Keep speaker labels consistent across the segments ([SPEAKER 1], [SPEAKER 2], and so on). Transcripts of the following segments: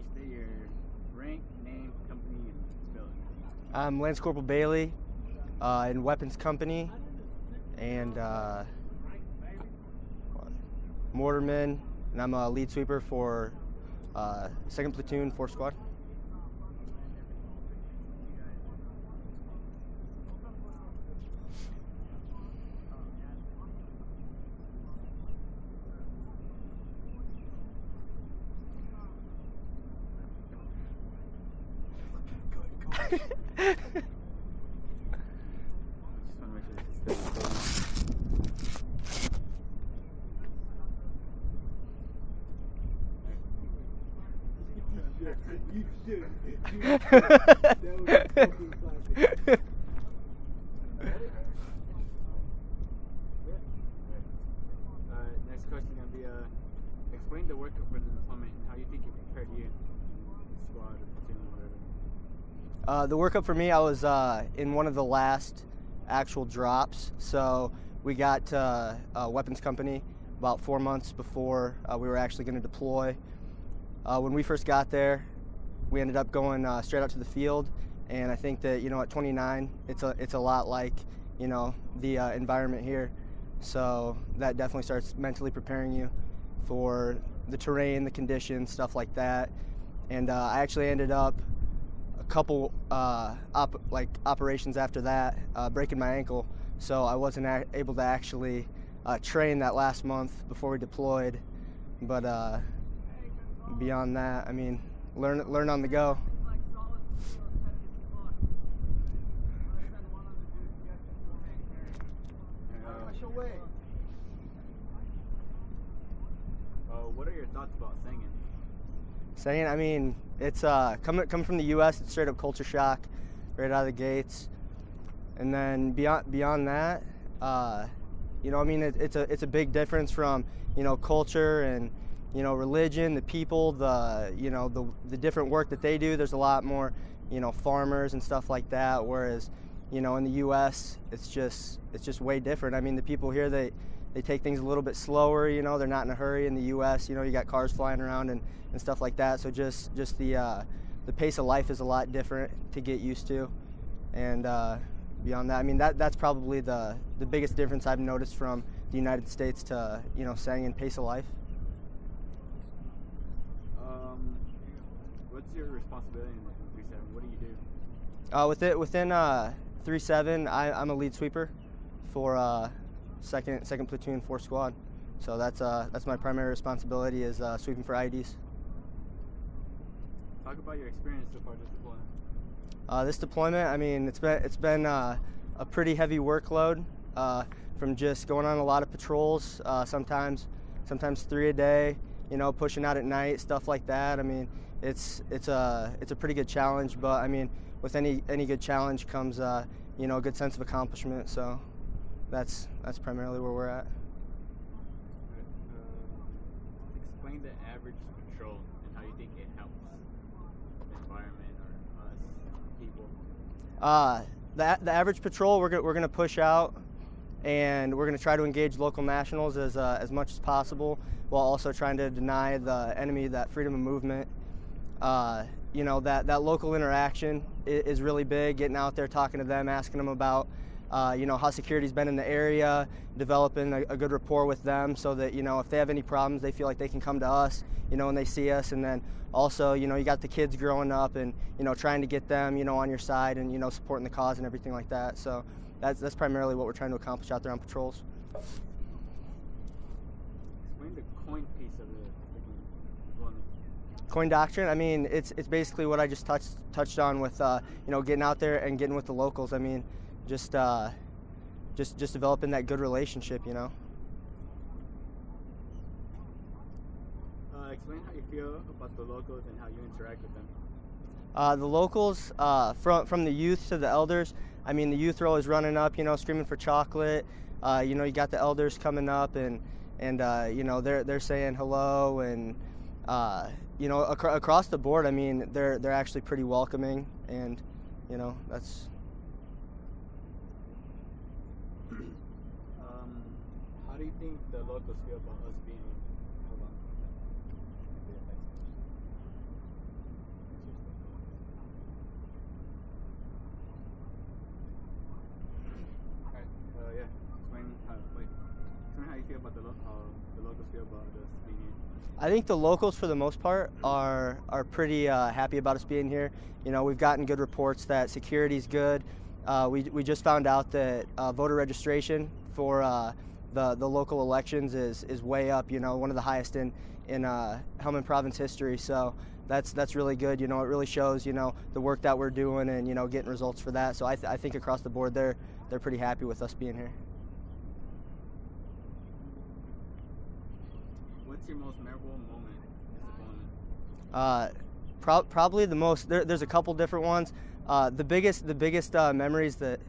[SPEAKER 1] you state your rank, name, company, and spelling?
[SPEAKER 2] I'm Lance Corporal Bailey in Weapons Company and Mortarman, and I'm a lead sweeper for 2nd Platoon, 4th Squad.
[SPEAKER 1] I just want to make sure this is still next question gonna be explain the workup for the deployment and how you think it prepared you, squad or platoon or whatever.
[SPEAKER 2] The workup for me, I was in one of the last actual drops. So we got to Weapons Company about 4 months before we were actually going to deploy. When we first got there, we ended up going straight out to the field, and I think that at 29, it's a lot like the environment here. So that definitely starts mentally preparing you for the terrain, the conditions, stuff like that. And I actually ended up a couple operations after that breaking my ankle, so I wasn't able to actually train that last month before we deployed. But beyond that, I mean, learn on the go.
[SPEAKER 1] What are your thoughts about singing?
[SPEAKER 2] Singing, I mean, it's coming from the U.S. It's straight up culture shock, right out of the gates. And then beyond that, I mean, it's a big difference from culture and religion, the people, the different work that they do. There's a lot more farmers and stuff like that. Whereas in the U.S. it's just way different. I mean, the people here they take things a little bit slower. They're not in a hurry. In the U.S. you got cars flying around and stuff like that. So just the pace of life is a lot different to get used to. And beyond that, I mean, that's probably the biggest difference I've noticed from the United States to saying in pace of life.
[SPEAKER 1] What's your responsibility in 3-7? What do you do?
[SPEAKER 2] Within 3-7, I'm a lead sweeper for second platoon, 4th squad. So that's my primary responsibility is sweeping for IEDs.
[SPEAKER 1] Talk about your experience so far this deployment.
[SPEAKER 2] This deployment, I mean, it's been a pretty heavy workload from just going on a lot of patrols, sometimes 3 a day, pushing out at night, stuff like that. I mean, it's a pretty good challenge, but I mean, with any good challenge comes a good sense of accomplishment. So that's primarily where we're at.
[SPEAKER 1] Explain the average patrol and how you think it helps the environment or us people.
[SPEAKER 2] The average patrol, we're gonna push out, and we're gonna try to engage local nationals as much as possible, while also trying to deny the enemy that freedom of movement. That local interaction is really big. Getting out there, talking to them, asking them about how security's been in the area, developing a good rapport with them, so that if they have any problems, they feel like they can come to us, when they see us. And then also, you got the kids growing up, and trying to get them, on your side, and supporting the cause and everything like that. So that's primarily what we're trying to accomplish out there on patrols.
[SPEAKER 1] Explain the coin piece of the deployment.
[SPEAKER 2] Coin doctrine, I mean, it's basically what I just touched on with getting out there and getting with the locals. I mean, just developing that good relationship.
[SPEAKER 1] Explain how you feel about the locals and how you interact with them.
[SPEAKER 2] The locals, from the youth to the elders, I mean, the youth are always running up, screaming for chocolate. You got the elders coming up, and they're saying hello, and across the board, I mean, they're actually pretty welcoming, and that's.
[SPEAKER 1] How do you think the locals feel about us being? Hold feel about the locals feel about us being here?
[SPEAKER 2] I think the locals, for the most part, are pretty happy about us being here. You know, we've gotten good reports that security's good. We just found out that voter registration for the local elections is way up. You know, one of the highest in Helmand Province history. So that's really good. You know, it really shows the work that we're doing and getting results for that. So I think across the board they're pretty happy with us being here.
[SPEAKER 1] What's your most memorable moment as a opponent?
[SPEAKER 2] Probably the most. There's a couple different ones. The biggest memories that.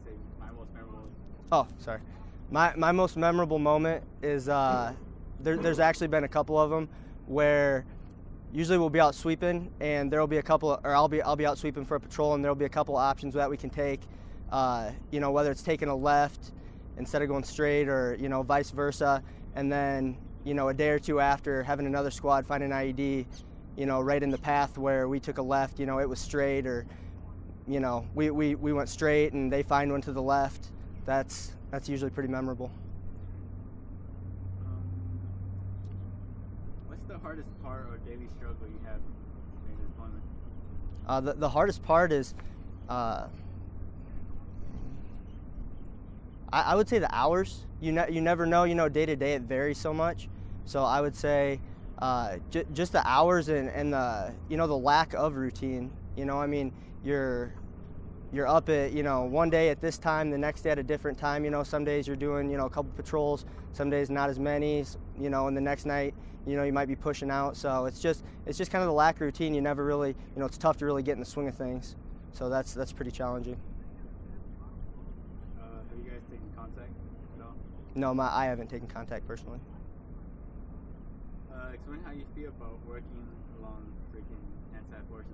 [SPEAKER 1] Say my most memorable.
[SPEAKER 2] Oh, sorry. My most memorable moment is there's actually been a couple of them where usually we'll be out sweeping and there'll be a couple, or I'll be out sweeping for a patrol and there'll be a couple options that we can take. Whether it's taking a left instead of going straight or vice versa, and then a day or two after having another squad find an IED, right in the path where we took a left, it was straight, or we went straight and they find one to the left. That's usually pretty memorable.
[SPEAKER 1] What's the hardest part or daily struggle you have during deployment?
[SPEAKER 2] The hardest part is, I would say the hours. You never know. Day to day it varies so much. So I would say just the hours and the the lack of routine. I mean, you're up at one day at this time, the next day at a different time. Some days you're doing a couple patrols, some days not as many. And the next night you might be pushing out. So it's just kind of the lack of routine. You never really it's tough to really get in the swing of things. So that's pretty challenging.
[SPEAKER 1] Have you guys taken contact at all?
[SPEAKER 2] No, I haven't taken contact personally.
[SPEAKER 1] Explain how you feel about working along freaking ANSAF forces.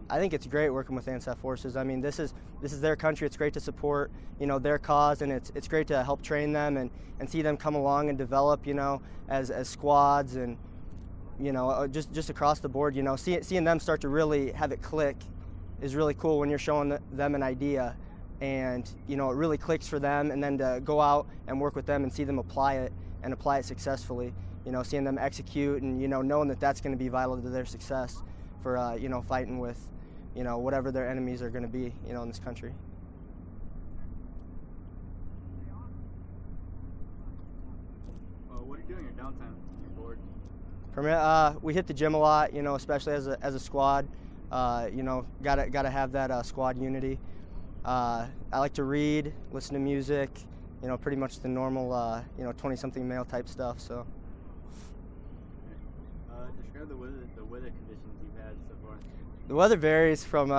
[SPEAKER 2] I think it's great working with ANSAF forces. I mean, this is their country. It's great to support their cause, and it's great to help train them and see them come along and develop as squads, and just across the board. Seeing them start to really have it click is really cool when you're showing them an idea, and it really clicks for them, and then to go out and work with them and see them apply it successfully. Seeing them execute and knowing that that's going to be vital to their success for fighting with whatever their enemies are going to be in this country.
[SPEAKER 1] What are you doing in your downtime? You're bored?
[SPEAKER 2] For me, we hit the gym a lot. Especially as a squad. Gotta have that squad unity. I like to read, listen to music. Pretty much the normal 20-something male type stuff. So.
[SPEAKER 1] Describe the weather conditions you've had so far.
[SPEAKER 2] The weather varies from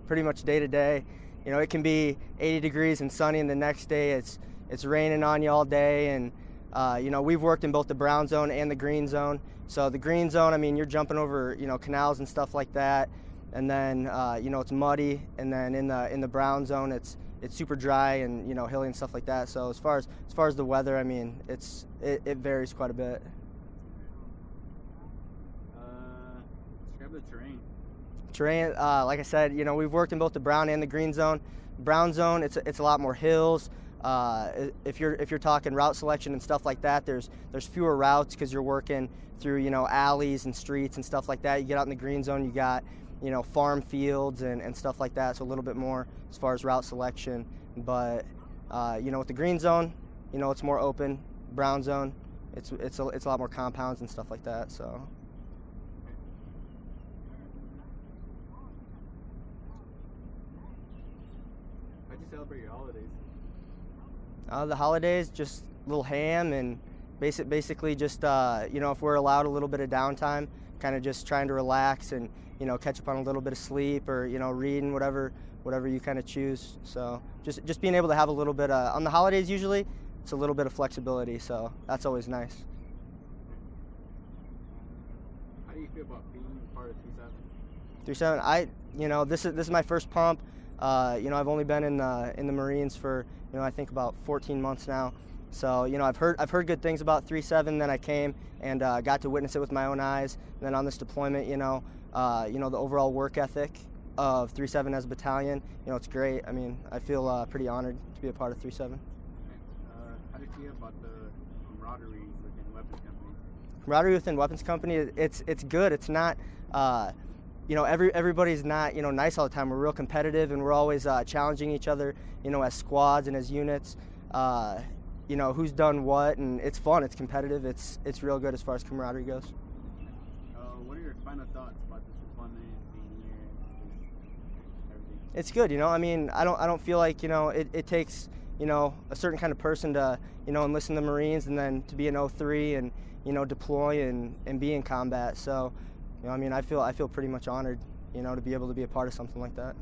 [SPEAKER 2] pretty much day to day. It can be 80 degrees and sunny, and the next day it's raining on you all day. And we've worked in both the brown zone and the green zone. So the green zone, I mean, you're jumping over canals and stuff like that, and then it's muddy. And then in the brown zone, it's super dry and hilly and stuff like that. So as far as the weather, I mean, it varies quite a bit.
[SPEAKER 1] Describe the terrain.
[SPEAKER 2] Terrain, like I said, we've worked in both the brown and the green zone. Brown zone, it's a lot more hills. If you're talking route selection and stuff like that, there's fewer routes because you're working through alleys and streets and stuff like that. You get out in the green zone, you got farm fields and stuff like that. So a little bit more as far as route selection. But with the green zone, it's more open. Brown zone, it's a lot more compounds and stuff like that. So.
[SPEAKER 1] How'd you celebrate your holidays?
[SPEAKER 2] The holidays, just a little ham and basically just if we're allowed a little bit of downtime, kind of just trying to relax and catch up on a little bit of sleep or reading, whatever you kind of choose. So just being able to have a little bit on the holidays, usually it's a little bit of flexibility, so that's always nice.
[SPEAKER 1] How do you feel about being part of
[SPEAKER 2] 3-7? This is my first pump. I've only been in the Marines for I think about 14 months now. So I've heard good things about 3-7. Then I came and got to witness it with my own eyes. And then on this deployment, the overall work ethic of 3-7 as a battalion, it's great. I mean, I feel pretty honored to be a part of 3-7.
[SPEAKER 1] How do you idea about the camaraderie within weapons companies?
[SPEAKER 2] Camaraderie within weapons company, it's good. It's not, everybody's not, nice all the time. We're real competitive, and we're always challenging each other, as squads and as units. Who's done what, and it's fun. It's competitive. It's real good as far as camaraderie goes.
[SPEAKER 1] What are your final thoughts about this deployment, being here, and everything?
[SPEAKER 2] It's good. I don't feel like it takes a certain kind of person to enlist in the Marines and then to be an 03 and deploy and be in combat. So I feel pretty much honored to be able to be a part of something like that.